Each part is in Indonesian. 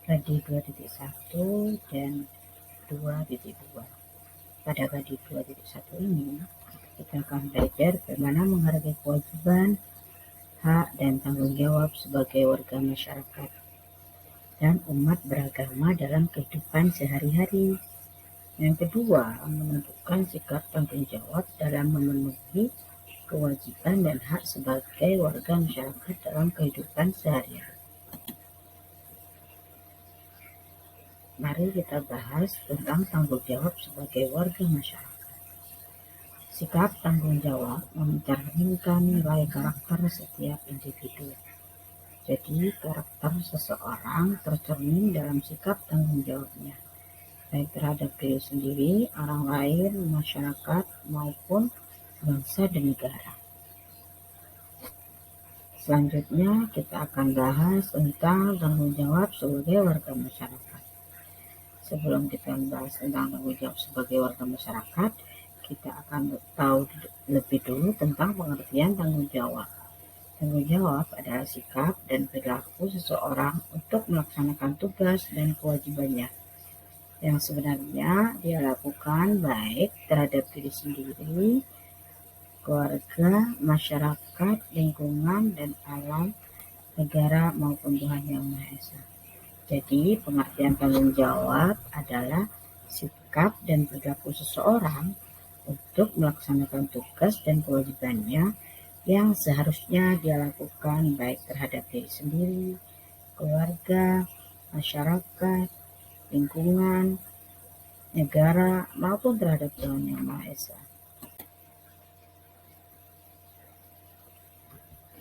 Kadi 2.1 dan 2.2. Pada kadi 2.1 ini, kita akan belajar bagaimana menghargai kewajiban, hak, dan tanggung jawab sebagai warga masyarakat dan umat beragama dalam kehidupan sehari-hari. Yang kedua, menentukan sikap tanggung jawab dalam memenuhi kewajiban dan hak sebagai warga masyarakat dalam kehidupan sehari-hari. Mari kita bahas tentang tanggung jawab sebagai warga masyarakat. Sikap tanggung jawab mencerminkan nilai karakter setiap individu. Jadi, karakter seseorang tercermin dalam sikap tanggung jawabnya, baik terhadap diri sendiri, orang lain, masyarakat, maupun bangsa dan negara. Selanjutnya, kita akan bahas tentang tanggung jawab sebagai warga masyarakat. Sebelum kita membahas tentang tanggung jawab sebagai warga masyarakat, kita akan tahu lebih dulu tentang pengertian tanggung jawab. Tanggung jawab adalah sikap dan perilaku seseorang untuk melaksanakan tugas dan kewajibannya yang sebenarnya dia lakukan baik terhadap diri sendiri, keluarga, masyarakat, lingkungan, dan alam, negara maupun Tuhan Yang Maha Esa. Jadi, pengertian tanggung jawab adalah sikap dan perilaku seseorang untuk melaksanakan tugas dan kewajibannya yang seharusnya dia lakukan baik terhadap diri sendiri, keluarga, masyarakat, lingkungan, negara, maupun terhadap Tuhan Yang Maha Esa.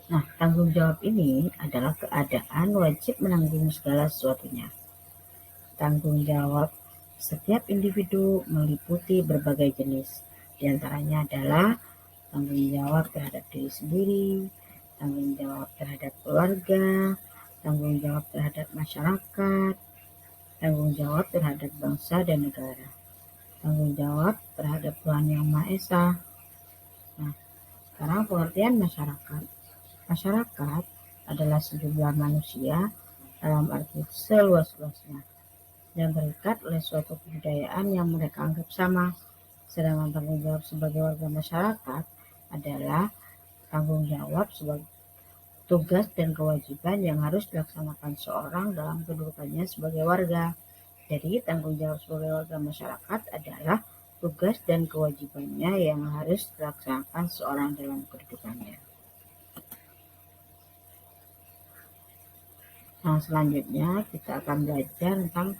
Nah, tanggung jawab ini adalah keadaan wajib menanggung segala sesuatunya. Tanggung jawab setiap individu meliputi berbagai jenis. Di antaranya adalah tanggung jawab terhadap diri sendiri, tanggung jawab terhadap keluarga, tanggung jawab terhadap masyarakat, tanggung jawab terhadap bangsa dan negara, tanggung jawab terhadap Tuhan Yang Maha Esa. Nah, sekarang pengertian masyarakat. Masyarakat adalah sejumlah manusia dalam arti seluas-luasnya yang terikat oleh suatu kebudayaan yang mereka anggap sama. Sedangkan tanggung jawab sebagai warga masyarakat adalah tanggung jawab sebagai tugas dan kewajiban yang harus dilaksanakan seorang dalam kedudukannya sebagai warga. Jadi, tanggung jawab sebagai warga masyarakat adalah tugas dan kewajibannya yang harus dilaksanakan seorang dalam kedudukannya. Nah, selanjutnya kita akan belajar tentang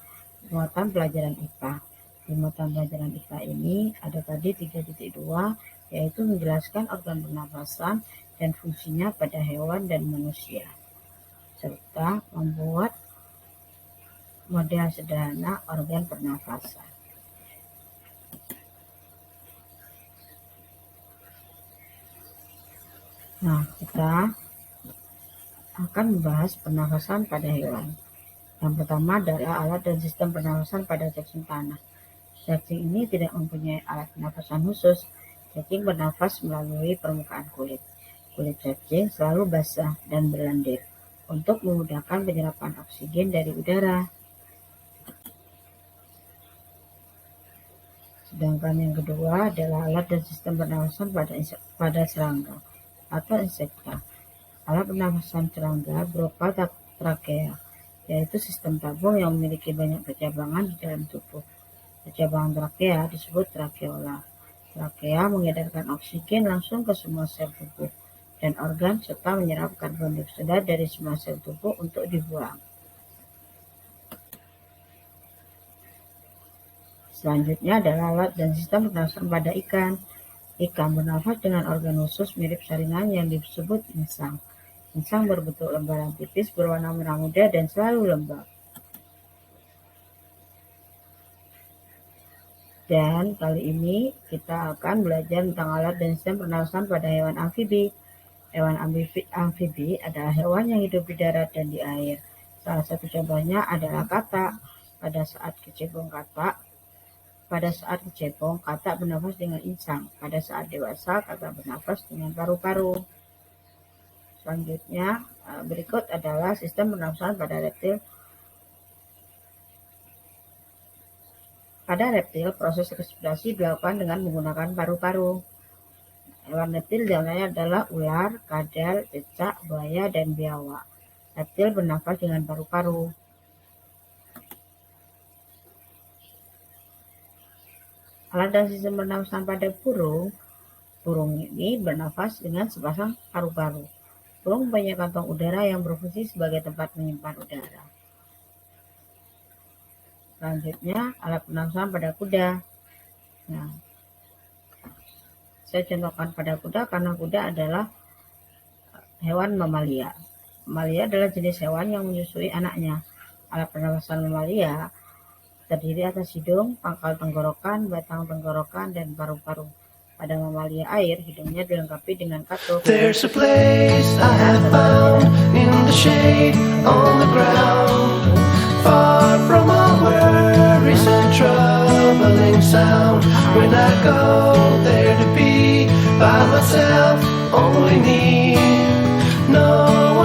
muatan pelajaran IPA. Di muatan pelajaran IPA ini ada tadi 3.2, yaitu menjelaskan organ pernafasan dan fungsinya pada hewan dan manusia, serta membuat model sederhana organ pernafasan. Nah, kita akan membahas pernafasan pada hewan. Yang pertama adalah alat dan sistem pernafasan pada cacing tanah. Cacing ini tidak mempunyai alat pernafasan khusus. Cacing bernafas melalui permukaan kulit. Kulit cacing selalu basah dan berlendir untuk memudahkan penyerapan oksigen dari udara. Sedangkan yang kedua adalah alat dan sistem pernafasan pada serangga atau insekta. Alat pernafasan serangga berupa trakea, yaitu sistem tabung yang memiliki banyak kecabangan di dalam tubuh. Kecabangan trakea disebut trakeola. Trakea mengedarkan oksigen langsung ke semua sel tubuh dan organ serta menyerap karbon dioksida dari semua sel tubuh untuk dibuang. Selanjutnya adalah alat dan sistem pernafasan pada ikan. Ikan bernafas dengan organ khusus mirip saringan yang disebut insang. Insang berbentuk lembaran tipis berwarna merah muda dan selalu lembab. Dan kali ini kita akan belajar tentang alat dan sistem pernafasan pada hewan amfibi. Hewan amfibi adalah hewan yang hidup di darat dan di air. Salah satu contohnya adalah katak. Pada saat kecebong, katak bernafas dengan insang. Pada saat dewasa, katak bernafas dengan paru-paru. Selanjutnya, berikut adalah sistem pernafasan pada reptil. Pada reptil, proses respirasi dilakukan dengan menggunakan paru-paru. Hewan reptil diantaranya adalah ular, kadal, cecak, buaya, dan biawak. Reptil bernafas dengan paru-paru. Alat dan sistem pernafasan pada burung. Burung ini bernafas dengan sepasang paru-paru. Burung mempunyai kantong udara yang berfungsi sebagai tempat menyimpan udara. Selanjutnya, alat pernafasan pada kuda. Nah, saya contohkan pada kuda karena kuda adalah hewan mamalia. Mamalia adalah jenis hewan yang menyusui anaknya. Alat pernafasan mamalia terdiri atas hidung, pangkal tenggorokan, batang tenggorokan, dan paru-paru. Pada mamalia air, hidungnya dilengkapi dengan katup. There's a place I have found in the shade on the ground, far from all worries and troubling sound. When I go there to be by myself, only need no